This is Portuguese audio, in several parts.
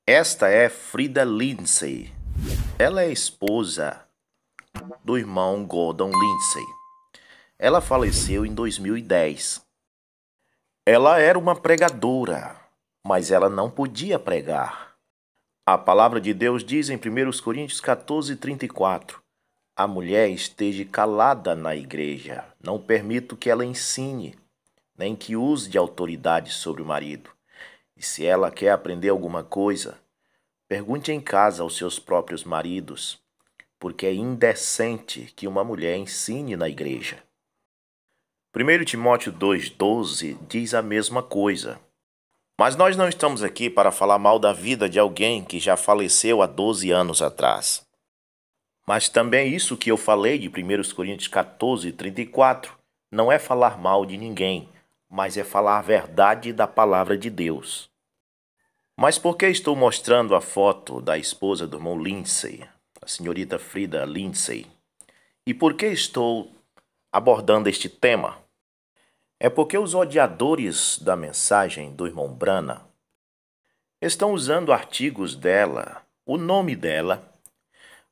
Esta é Frida Lindsay. Ela é esposa do irmão Gordon Lindsay. Ela faleceu em 2010. Ela era uma pregadora, mas ela não podia pregar. A palavra de Deus diz em 1 Coríntios 14:34: a mulher esteja calada na igreja, não permito que ela ensine, nem que use de autoridade sobre o marido. E se ela quer aprender alguma coisa, pergunte em casa aos seus próprios maridos, porque é indecente que uma mulher ensine na igreja. 1 Timóteo 2,12 diz a mesma coisa. Mas nós não estamos aqui para falar mal da vida de alguém que já faleceu há 12 anos atrás. Mas também isso que eu falei de 1 Coríntios 14:34 não é falar mal de ninguém, mas é falar a verdade da palavra de Deus. Mas por que estou mostrando a foto da esposa do irmão Lindsay, a senhorita Frida Lindsay? E por que estou abordando este tema? É porque os odiadores da mensagem do irmão Branham estão usando artigos dela, o nome dela,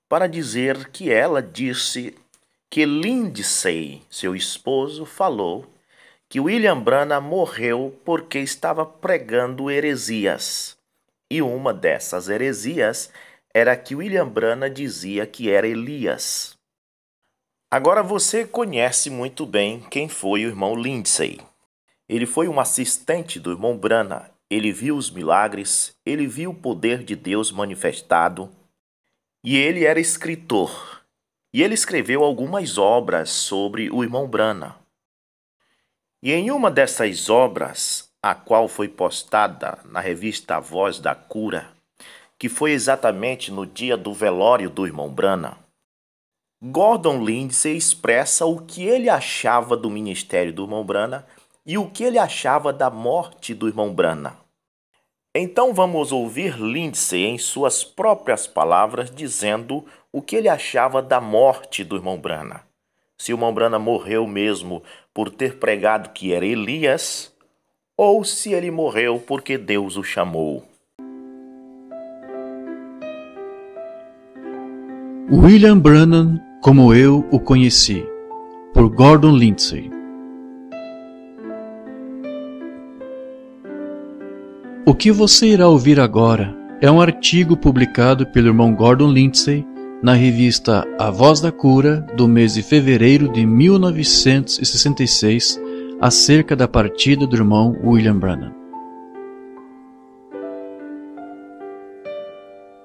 para dizer que ela disse que Lindsay, seu esposo, falou que William Branham morreu porque estava pregando heresias. E uma dessas heresias era que William Branham dizia que era Elias. Agora você conhece muito bem quem foi o irmão Lindsay. Ele foi um assistente do irmão Branham. Ele viu os milagres, ele viu o poder de Deus manifestado. E ele era escritor. E ele escreveu algumas obras sobre o irmão Branham. E em uma dessas obras, a qual foi postada na revista A Voz da Cura, que foi exatamente no dia do velório do irmão Branham, Gordon Lindsay expressa o que ele achava do ministério do irmão Branham e o que ele achava da morte do irmão Branham. Então vamos ouvir Lindsay em suas próprias palavras dizendo o que ele achava da morte do irmão Branham. Se o irmão Branham morreu mesmo por ter pregado que era Elias, ou se ele morreu porque Deus o chamou. William Branham, como eu o conheci, por Gordon Lindsay. O que você irá ouvir agora é um artigo publicado pelo irmão Gordon Lindsay na revista A Voz da Cura, do mês de fevereiro de 1966, acerca da partida do irmão William Branham.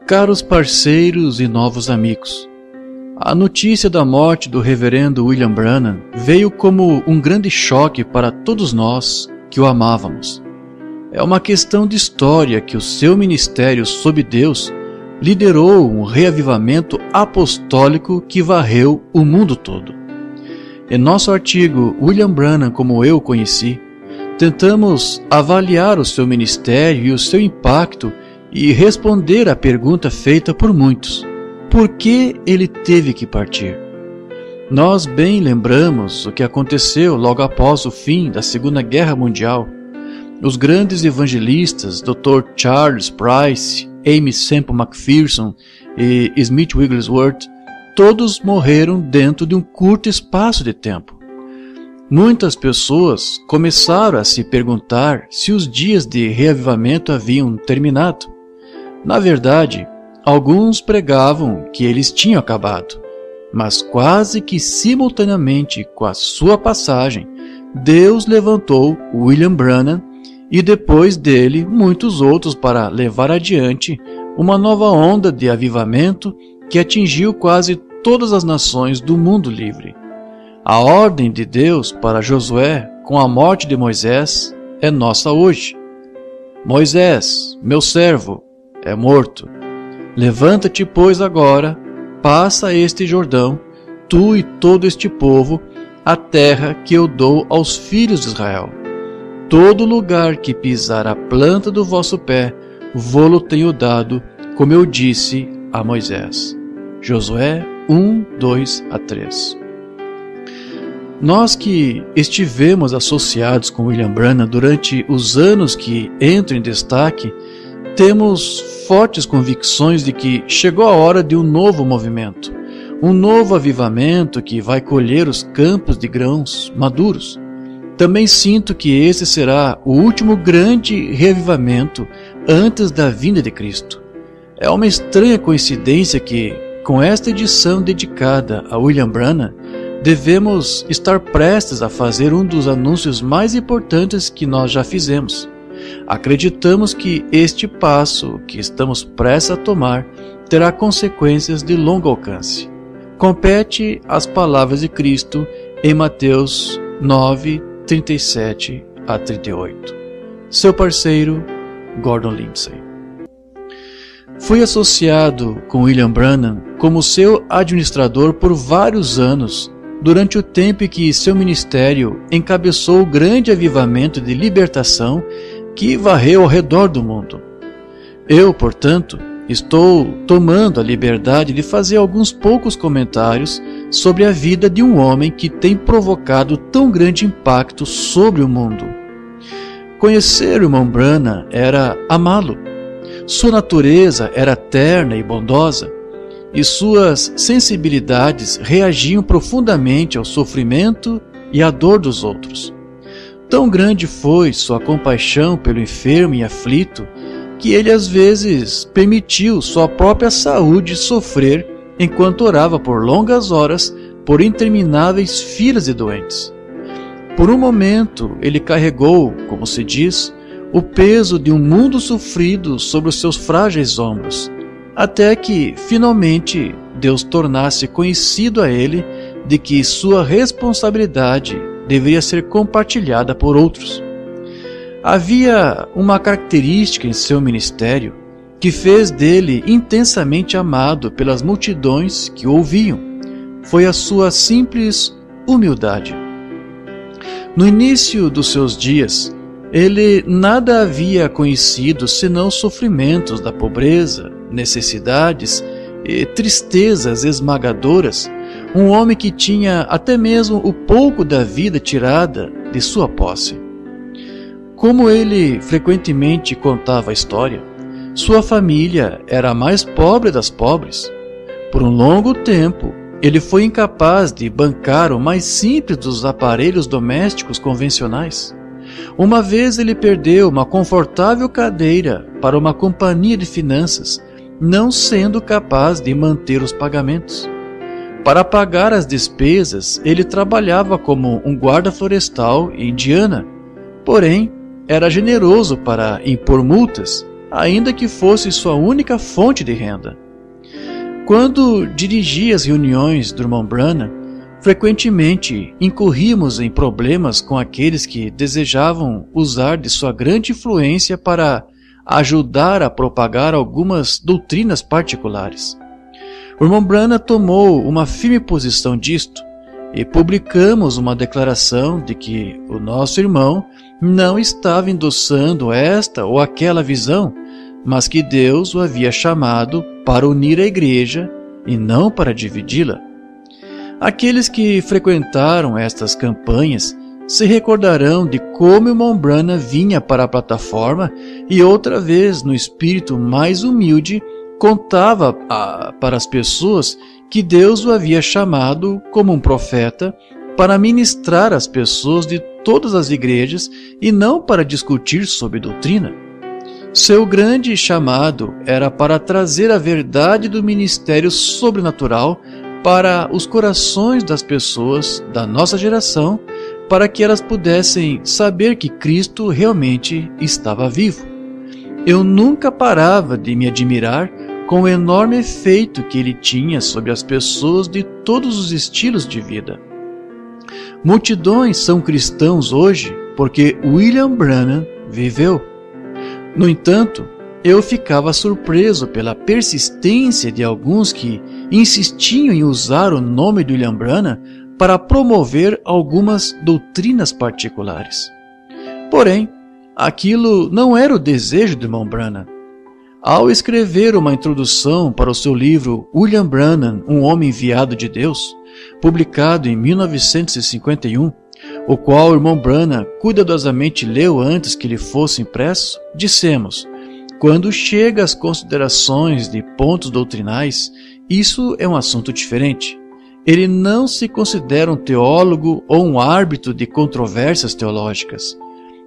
Caros parceiros e novos amigos, a notícia da morte do reverendo William Branham veio como um grande choque para todos nós que o amávamos. É uma questão de história que o seu ministério sob Deus liderou um reavivamento apostólico que varreu o mundo todo. Em nosso artigo William Branham, como eu o conheci, tentamos avaliar o seu ministério e o seu impacto e responder à pergunta feita por muitos: por que ele teve que partir? Nós bem lembramos o que aconteceu logo após o fim da Segunda Guerra Mundial. Os grandes evangelistas Dr. Charles Price, Amy Semple McPherson e Smith Wigglesworth, todos morreram dentro de um curto espaço de tempo. Muitas pessoas começaram a se perguntar se os dias de reavivamento haviam terminado. Na verdade, alguns pregavam que eles tinham acabado, mas quase que simultaneamente com a sua passagem, Deus levantou William Branham e depois dele muitos outros para levar adiante uma nova onda de avivamento que atingiu quase todas as nações do mundo livre. A ordem de Deus para Josué com a morte de Moisés é nossa hoje. Moisés, meu servo, é morto. Levanta-te, pois, agora, passa este Jordão, tu e todo este povo, a terra que eu dou aos filhos de Israel. Todo lugar que pisar a planta do vosso pé, vô-lo tenho dado, como eu disse a Moisés. Josué 1:2-3. Nós que estivemos associados com William Branham durante os anos que entram em destaque, temos fortes convicções de que chegou a hora de um novo movimento, um novo avivamento que vai colher os campos de grãos maduros. Também sinto que esse será o último grande reavivamento antes da vinda de Cristo. É uma estranha coincidência que, com esta edição dedicada a William Branham, devemos estar prestes a fazer um dos anúncios mais importantes que nós já fizemos. Acreditamos que este passo que estamos prestes a tomar terá consequências de longo alcance. Compete às palavras de Cristo em Mateus 9, 37 a 38. Seu parceiro, Gordon Lindsay. Fui associado com William Branham como seu administrador por vários anos, durante o tempo em que seu ministério encabeçou o grande avivamento de libertação que varreu ao redor do mundo. Eu, portanto, estou tomando a liberdade de fazer alguns poucos comentários sobre a vida de um homem que tem provocado tão grande impacto sobre o mundo. Conhecer o irmão Branham era amá-lo. Sua natureza era terna e bondosa, e suas sensibilidades reagiam profundamente ao sofrimento e à dor dos outros. Tão grande foi sua compaixão pelo enfermo e aflito, que ele às vezes permitiu sua própria saúde sofrer enquanto orava por longas horas por intermináveis filas de doentes. Por um momento ele carregou, como se diz, o peso de um mundo sofrido sobre os seus frágeis ombros, até que, finalmente, Deus tornasse conhecido a ele de que sua responsabilidade deveria ser compartilhada por outros. Havia uma característica em seu ministério que fez dele intensamente amado pelas multidões que o ouviam. Foi a sua simples humildade. No início dos seus dias, ele nada havia conhecido senão os sofrimentos da pobreza, necessidades e tristezas esmagadoras, um homem que tinha até mesmo o pouco da vida tirada de sua posse. Como ele frequentemente contava a história, sua família era a mais pobre das pobres. Por um longo tempo, ele foi incapaz de bancar o mais simples dos aparelhos domésticos convencionais. Uma vez ele perdeu uma confortável cadeira para uma companhia de finanças, não sendo capaz de manter os pagamentos. Para pagar as despesas, ele trabalhava como um guarda florestal em Indiana, porém era generoso para impor multas, ainda que fosse sua única fonte de renda. Quando dirigia as reuniões do irmão Branham, frequentemente incorríamos em problemas com aqueles que desejavam usar de sua grande influência para ajudar a propagar algumas doutrinas particulares. O irmão Branham tomou uma firme posição disto e publicamos uma declaração de que o nosso irmão não estava endossando esta ou aquela visão, mas que Deus o havia chamado para unir a igreja e não para dividi-la. Aqueles que frequentaram estas campanhas se recordarão de como o irmão Branham vinha para a plataforma e outra vez, no espírito mais humilde, contava para as pessoas que Deus o havia chamado como um profeta para ministrar às pessoas de todas as igrejas e não para discutir sobre doutrina. Seu grande chamado era para trazer a verdade do ministério sobrenatural para os corações das pessoas da nossa geração, para que elas pudessem saber que Cristo realmente estava vivo. Eu nunca parava de me admirar com o enorme efeito que ele tinha sobre as pessoas de todos os estilos de vida. Multidões são cristãos hoje porque William Branham viveu. No entanto, eu ficava surpreso pela persistência de alguns que insistiam em usar o nome de William Branham para promover algumas doutrinas particulares. Porém, aquilo não era o desejo do irmão Branham. Ao escrever uma introdução para o seu livro William Branham, um homem enviado de Deus, publicado em 1951, o qual o irmão Branham cuidadosamente leu antes que ele fosse impresso, dissemos: Quando chega às considerações de pontos doutrinais, isso é um assunto diferente. Ele não se considera um teólogo ou um árbitro de controvérsias teológicas.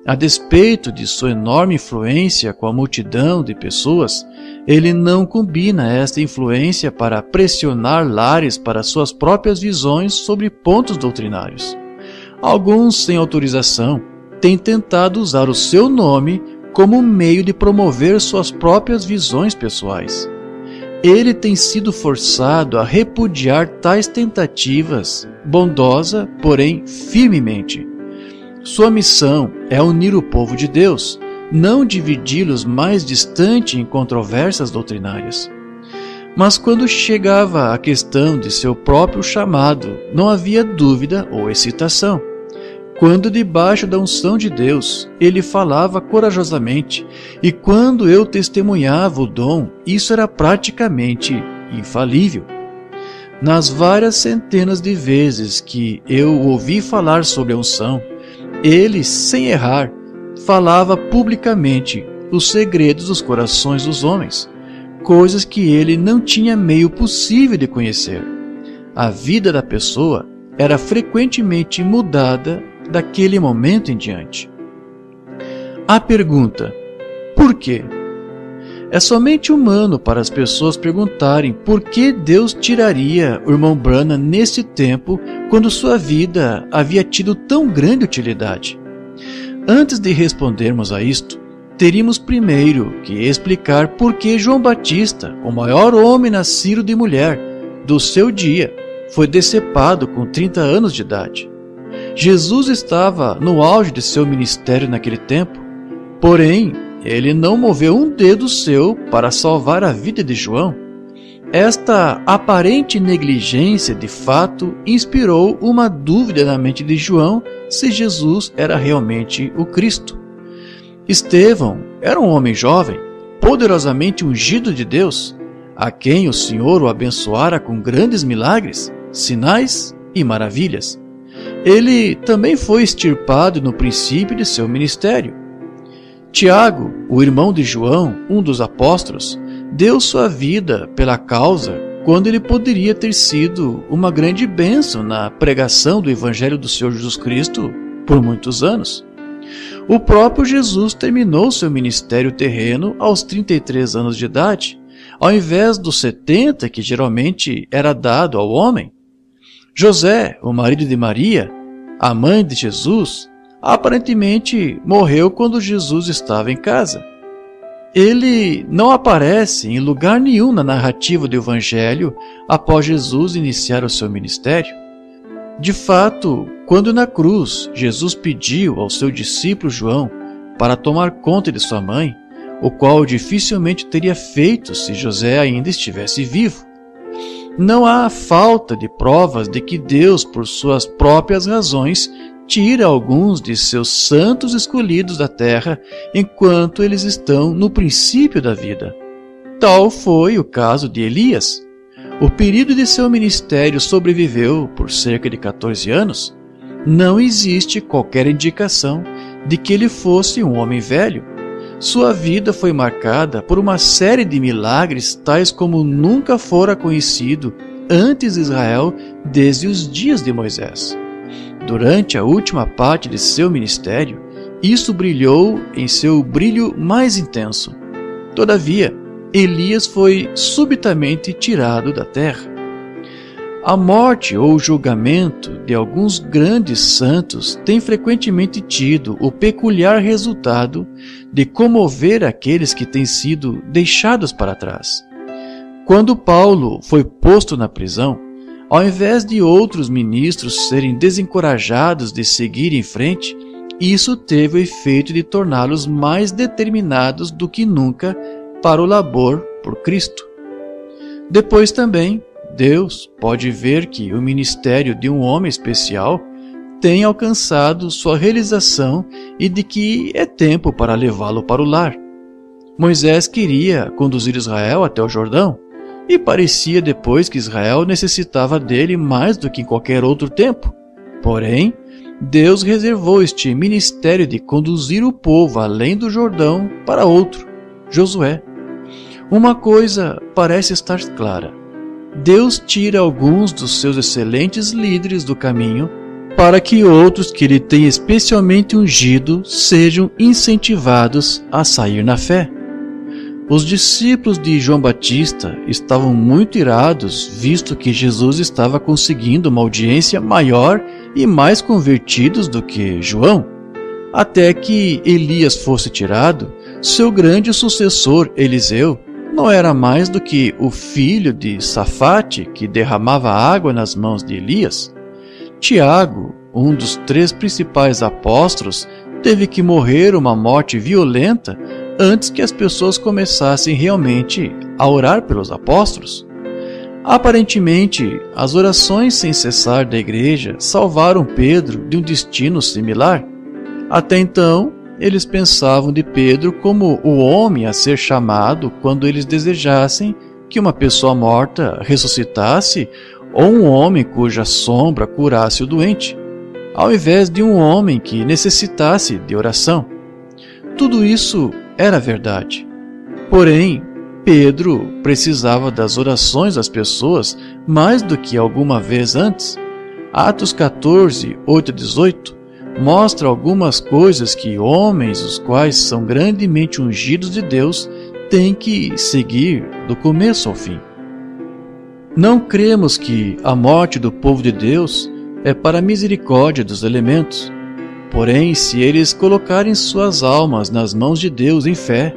A despeito de sua enorme influência com a multidão de pessoas, ele não combina esta influência para pressionar lares para suas próprias visões sobre pontos doutrinários. Alguns, sem autorização, têm tentado usar o seu nome como meio de promover suas próprias visões pessoais. Ele tem sido forçado a repudiar tais tentativas, bondosa, porém firmemente. Sua missão é unir o povo de Deus, não dividi-los mais distante em controvérsias doutrinárias. Mas quando chegava a questão de seu próprio chamado, não havia dúvida ou excitação. Quando debaixo da unção de Deus, ele falava corajosamente, e quando eu testemunhava o dom, isso era praticamente infalível. Nas várias centenas de vezes que eu ouvi falar sobre a unção, ele, sem errar, falava publicamente os segredos dos corações dos homens, coisas que ele não tinha meio possível de conhecer. A vida da pessoa era frequentemente mudada daquele momento em diante. A pergunta, por quê? É somente humano para as pessoas perguntarem por que Deus tiraria o irmão Branham nesse tempo, quando sua vida havia tido tão grande utilidade. Antes de respondermos a isto, teríamos primeiro que explicar por que João Batista, o maior homem nascido de mulher do seu dia, foi decepado com 30 anos de idade. Jesus estava no auge de seu ministério naquele tempo, porém, ele não moveu um dedo seu para salvar a vida de João. Esta aparente negligência, de fato, inspirou uma dúvida na mente de João se Jesus era realmente o Cristo. Estevão era um homem jovem, poderosamente ungido de Deus, a quem o Senhor o abençoara com grandes milagres, sinais e maravilhas. Ele também foi extirpado no princípio de seu ministério. Tiago, o irmão de João, um dos apóstolos, deu sua vida pela causa quando ele poderia ter sido uma grande bênção na pregação do Evangelho do Senhor Jesus Cristo por muitos anos. O próprio Jesus terminou seu ministério terreno aos 33 anos de idade, ao invés dos 70 que geralmente era dado ao homem. José, o marido de Maria, a mãe de Jesus, aparentemente morreu quando Jesus estava em casa. Ele não aparece em lugar nenhum na narrativa do Evangelho após Jesus iniciar o seu ministério. De fato, quando na cruz Jesus pediu ao seu discípulo João para tomar conta de sua mãe, o qual dificilmente teria feito se José ainda estivesse vivo. Não há falta de provas de que Deus, por suas próprias razões, tira alguns de seus santos escolhidos da terra enquanto eles estão no princípio da vida. Tal foi o caso de Elias. O período de seu ministério sobreviveu por cerca de 14 anos. Não existe qualquer indicação de que ele fosse um homem velho. Sua vida foi marcada por uma série de milagres tais como nunca fora conhecido antes de Israel desde os dias de Moisés. Durante a última parte de seu ministério, isso brilhou em seu brilho mais intenso. Todavia, Elias foi subitamente tirado da terra. A morte ou o julgamento de alguns grandes santos tem frequentemente tido o peculiar resultado de comover aqueles que têm sido deixados para trás. Quando Paulo foi posto na prisão, ao invés de outros ministros serem desencorajados de seguir em frente, isso teve o efeito de torná-los mais determinados do que nunca para o labor por Cristo. Depois também, Deus pode ver que o ministério de um homem especial tem alcançado sua realização e de que é tempo para levá-lo para o lar. Moisés queria conduzir Israel até o Jordão, e parecia depois que Israel necessitava dele mais do que em qualquer outro tempo. Porém, Deus reservou este ministério de conduzir o povo além do Jordão para outro, Josué. Uma coisa parece estar clara: Deus tira alguns dos seus excelentes líderes do caminho para que outros que ele tem especialmente ungido sejam incentivados a sair na fé. Os discípulos de João Batista estavam muito irados, visto que Jesus estava conseguindo uma audiência maior e mais convertidos do que João. Até que Elias fosse tirado, seu grande sucessor, Eliseu, não era mais do que o filho de Safate, que derramava água nas mãos de Elias. Tiago, um dos 3 principais apóstolos, teve que morrer uma morte violenta antes que as pessoas começassem realmente a orar pelos apóstolos. Aparentemente, as orações sem cessar da igreja salvaram Pedro de um destino similar. Até então, eles pensavam de Pedro como o homem a ser chamado quando eles desejassem que uma pessoa morta ressuscitasse ou um homem cuja sombra curasse o doente, ao invés de um homem que necessitasse de oração. Tudo isso era verdade. Porém, Pedro precisava das orações das pessoas mais do que alguma vez antes. Atos 14, 8 a 18 mostra algumas coisas que homens, os quais são grandemente ungidos de Deus, têm que seguir do começo ao fim. Não cremos que a morte do povo de Deus é para a misericórdia dos elementos. Porém, se eles colocarem suas almas nas mãos de Deus em fé,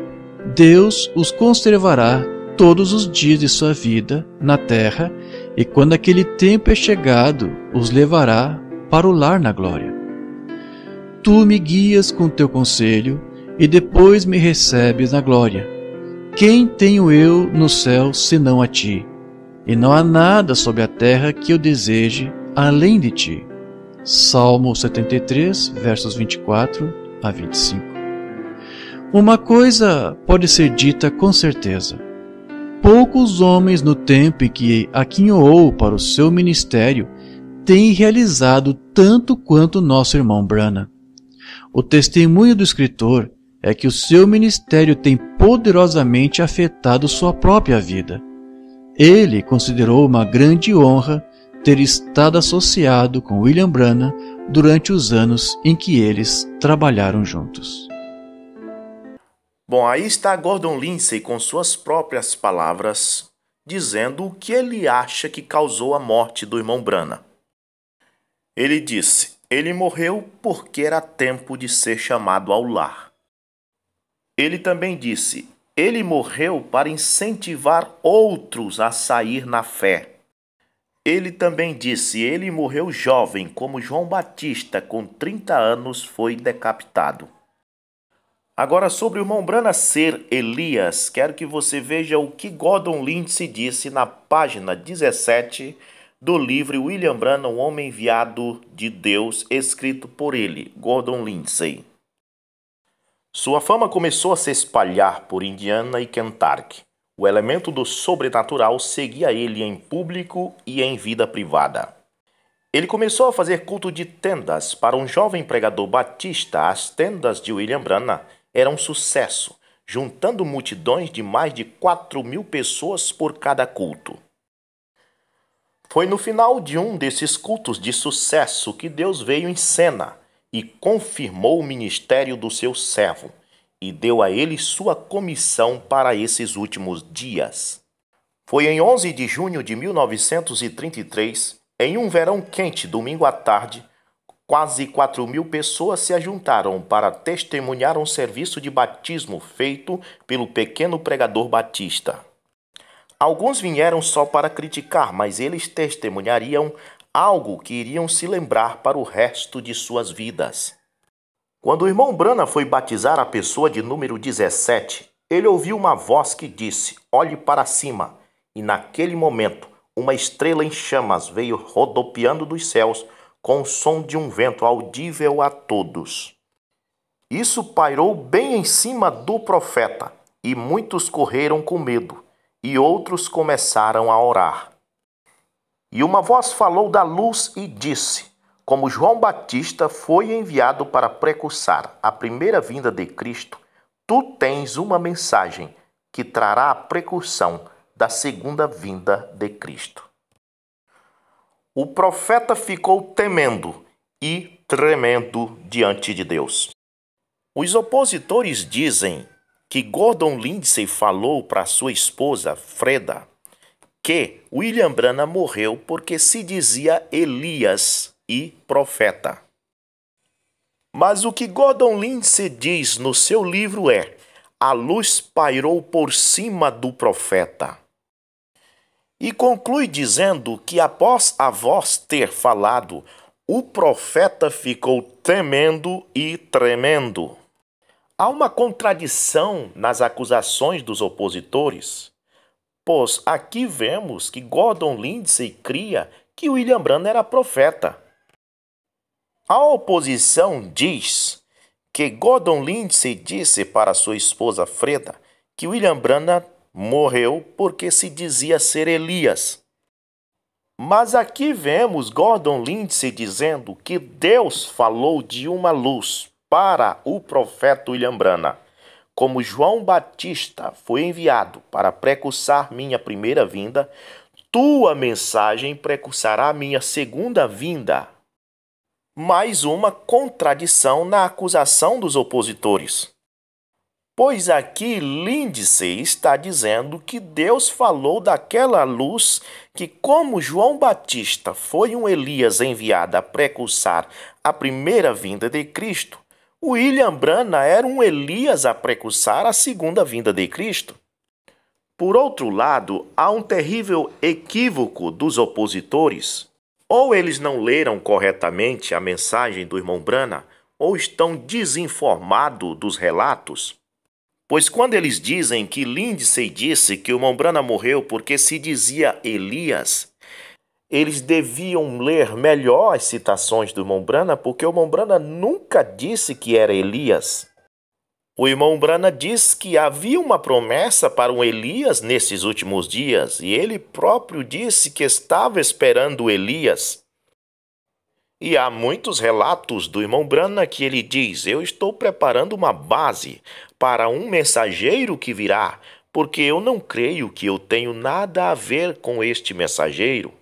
Deus os conservará todos os dias de sua vida na terra, e quando aquele tempo é chegado, os levará para o lar na glória. Tu me guias com teu conselho, e depois me recebes na glória. Quem tenho eu no céu senão a ti? E não há nada sobre a terra que eu deseje além de ti. Salmo 73, versos 24 a 25. Uma coisa pode ser dita com certeza: poucos homens no tempo em que aquinhoou para o seu ministério têm realizado tanto quanto nosso irmão Branham. O testemunho do escritor é que o seu ministério tem poderosamente afetado sua própria vida. Ele considerou uma grande honra ter estado associado com William Branham durante os anos em que eles trabalharam juntos. Bom, aí está Gordon Lindsay com suas próprias palavras, dizendo o que ele acha que causou a morte do irmão Branham. Ele disse: ele morreu porque era tempo de ser chamado ao lar. Ele também disse: ele morreu para incentivar outros a sair na fé. Ele também disse: ele morreu jovem, como João Batista, com 30 anos, foi decapitado. Agora, sobre o irmão Branham ser Elias, quero que você veja o que Gordon Lindsay disse na página 17 do livro William Branham, o Homem Enviado de Deus, escrito por ele, Gordon Lindsay. Sua fama começou a se espalhar por Indiana e Kentucky. O elemento do sobrenatural seguia ele em público e em vida privada. Ele começou a fazer culto de tendas. Para um jovem pregador batista, as tendas de William Branham eram um sucesso, juntando multidões de mais de 4.000 pessoas por cada culto. Foi no final de um desses cultos de sucesso que Deus veio em cena e confirmou o ministério do seu servo e deu a ele sua comissão para esses últimos dias. Foi em 11 de junho de 1933, em um verão quente, domingo à tarde, quase 4.000 pessoas se ajuntaram para testemunhar um serviço de batismo feito pelo pequeno pregador batista. Alguns vieram só para criticar, mas eles testemunhariam algo que iriam se lembrar para o resto de suas vidas. Quando o irmão Branham foi batizar a pessoa de número 17, ele ouviu uma voz que disse: olhe para cima. E naquele momento, uma estrela em chamas veio rodopiando dos céus com o som de um vento audível a todos. Isso pairou bem em cima do profeta, e muitos correram com medo, e outros começaram a orar. E uma voz falou da luz e disse: como João Batista foi enviado para precursar a primeira vinda de Cristo, tu tens uma mensagem que trará a precursão da segunda vinda de Cristo. O profeta ficou temendo e tremendo diante de Deus. Os opositores dizem que Gordon Lindsay falou para sua esposa, Freda, que William Branham morreu porque se dizia Elias e profeta. Mas o que Gordon Lindsay diz no seu livro é: a luz pairou por cima do profeta. E conclui dizendo que após a voz ter falado, o profeta ficou temendo e tremendo. Há uma contradição nas acusações dos opositores, pois aqui vemos que Gordon Lindsay cria que William Branham era profeta. A oposição diz que Gordon Lindsay disse para sua esposa Freda que William Branham morreu porque se dizia ser Elias. Mas aqui vemos Gordon Lindsay dizendo que Deus falou de uma luz para o profeta William Branham. Como João Batista foi enviado para precursar minha primeira vinda, tua mensagem precursará minha segunda vinda. Mais uma contradição na acusação dos opositores. Pois aqui Lindsay está dizendo que Deus falou daquela luz que, como João Batista foi um Elias enviado a precursar a primeira vinda de Cristo, William Branham era um Elias a precursar a segunda vinda de Cristo. Por outro lado, há um terrível equívoco dos opositores. Ou eles não leram corretamente a mensagem do irmão Branham, ou estão desinformados dos relatos. Pois quando eles dizem que Lindsay disse que o irmão Branham morreu porque se dizia Elias, eles deviam ler melhor as citações do irmão Branham, porque o irmão Branham nunca disse que era Elias. O irmão Branham diz que havia uma promessa para um Elias nesses últimos dias, e ele próprio disse que estava esperando Elias. E há muitos relatos do irmão Branham que ele diz: eu estou preparando uma base para um mensageiro que virá, porque eu não creio que eu tenho nada a ver com este mensageiro.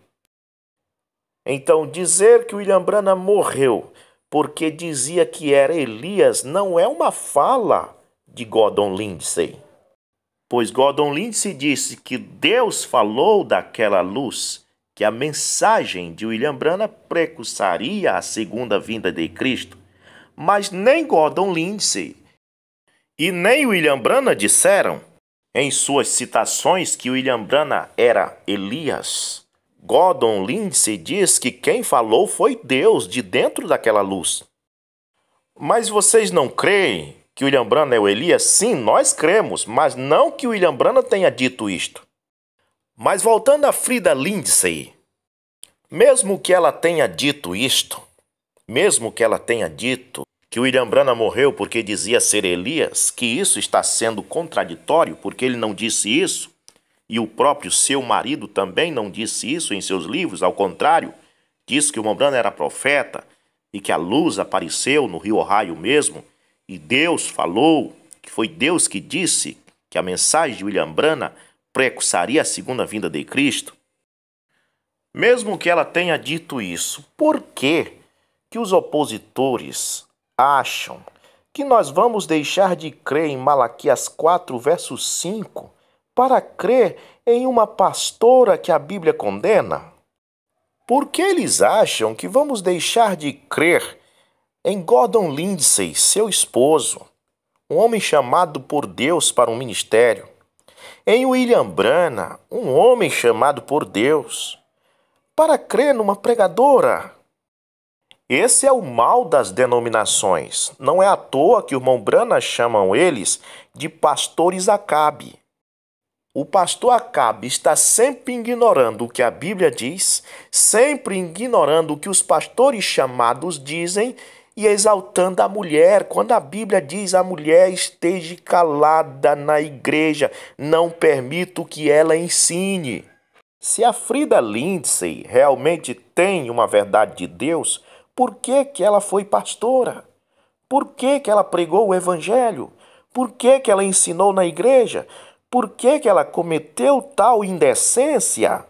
Então, dizer que William Branham morreu porque dizia que era Elias não é uma fala de Gordon Lindsay. Pois Gordon Lindsay disse que Deus falou daquela luz, que a mensagem de William Branham precursaria a segunda vinda de Cristo. Mas nem Gordon Lindsay e nem William Branham disseram em suas citações que William Branham era Elias. Gordon Lindsay diz que quem falou foi Deus de dentro daquela luz. Mas vocês não creem que William Branham é o Elias? Sim, nós cremos, mas não que William Branham tenha dito isto. Mas voltando a Freda Lindsay, mesmo que ela tenha dito isto, mesmo que ela tenha dito que William Branham morreu porque dizia ser Elias, que isso está sendo contraditório porque ele não disse isso, e o próprio seu marido também não disse isso em seus livros, ao contrário, disse que o irmão Branham era profeta e que a luz apareceu no rio Ohio mesmo, e Deus falou, que foi Deus que disse que a mensagem de William Branham precursaria a segunda vinda de Cristo. Mesmo que ela tenha dito isso, por que os opositores acham que nós vamos deixar de crer em Malaquias 4, verso 5, para crer em uma pastora que a Bíblia condena? Por que eles acham que vamos deixar de crer em Gordon Lindsay, seu esposo, um homem chamado por Deus para um ministério, em William Branham, um homem chamado por Deus, para crer numa pregadora? Esse é o mal das denominações. Não é à toa que o irmão Branham chamam eles de pastores Acabe. O pastor Acabe está sempre ignorando o que a Bíblia diz, sempre ignorando o que os pastores chamados dizem e exaltando a mulher. Quando a Bíblia diz a mulher esteja calada na igreja, não permito que ela ensine. Se a Freda Lindsay realmente tem uma verdade de Deus, por que ela foi pastora? Por que ela pregou o evangelho? Por que que ela ensinou na igreja? Por que que ela cometeu tal indecência?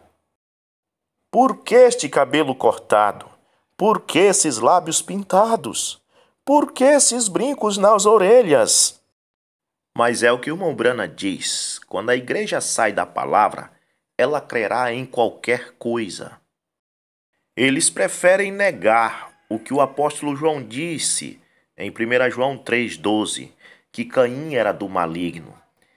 Por que este cabelo cortado? Por que esses lábios pintados? Por que esses brincos nas orelhas? Mas é o que o irmão Branham diz: quando a igreja sai da palavra, ela crerá em qualquer coisa. Eles preferem negar o que o apóstolo João disse em 1 João 3,12, que Caim era do maligno,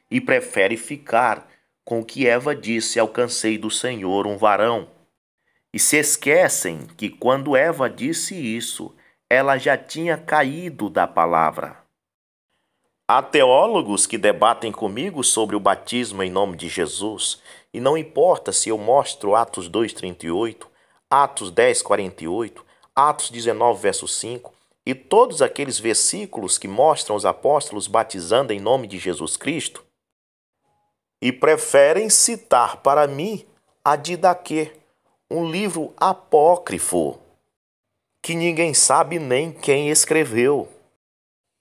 e prefere ficar com o que Eva disse: alcancei do Senhor um varão. E se esquecem que quando Eva disse isso, ela já tinha caído da palavra. Há teólogos que debatem comigo sobre o batismo em nome de Jesus, e não importa se eu mostro Atos 2,38, Atos 10,48, Atos 19, verso 5, e todos aqueles versículos que mostram os apóstolos batizando em nome de Jesus Cristo, e preferem citar para mim a Didaquê, um livro apócrifo, que ninguém sabe nem quem escreveu.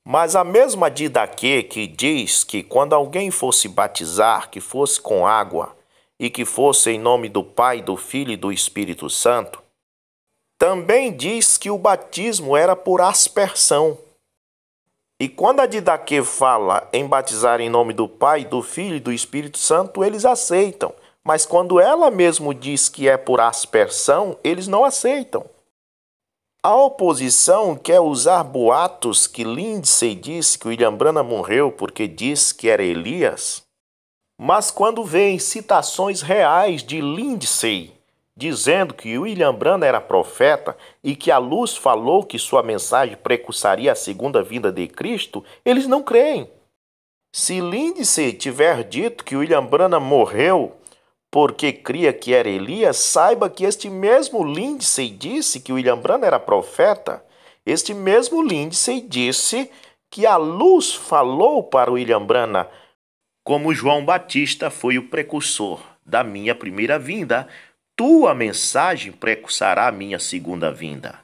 Mas a mesma Didaquê que diz que quando alguém fosse batizar, que fosse com água, e que fosse em nome do Pai, do Filho e do Espírito Santo, também diz que o batismo era por aspersão. E quando a Didaquê fala em batizar em nome do Pai, do Filho e do Espírito Santo, eles aceitam. Mas quando ela mesmo diz que é por aspersão, eles não aceitam. A oposição quer usar boatos que Lindsay disse que William Branham morreu porque disse que era Elias. Mas quando vem citações reais de Lindsay dizendo que William Branham era profeta e que a luz falou que sua mensagem precursaria a segunda vinda de Cristo, eles não creem. Se Lindsay tiver dito que William Branham morreu porque cria que era Elias, saiba que este mesmo Lindsay disse que William Branham era profeta. Este mesmo Lindsay disse que a luz falou para William Branham, como João Batista foi o precursor da minha primeira vinda, tua mensagem precursará a minha segunda vinda.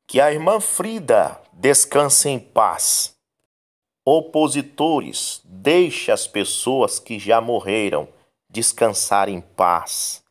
Que a irmã Frida descanse em paz. Opositores, deixe as pessoas que já morreram descansar em paz.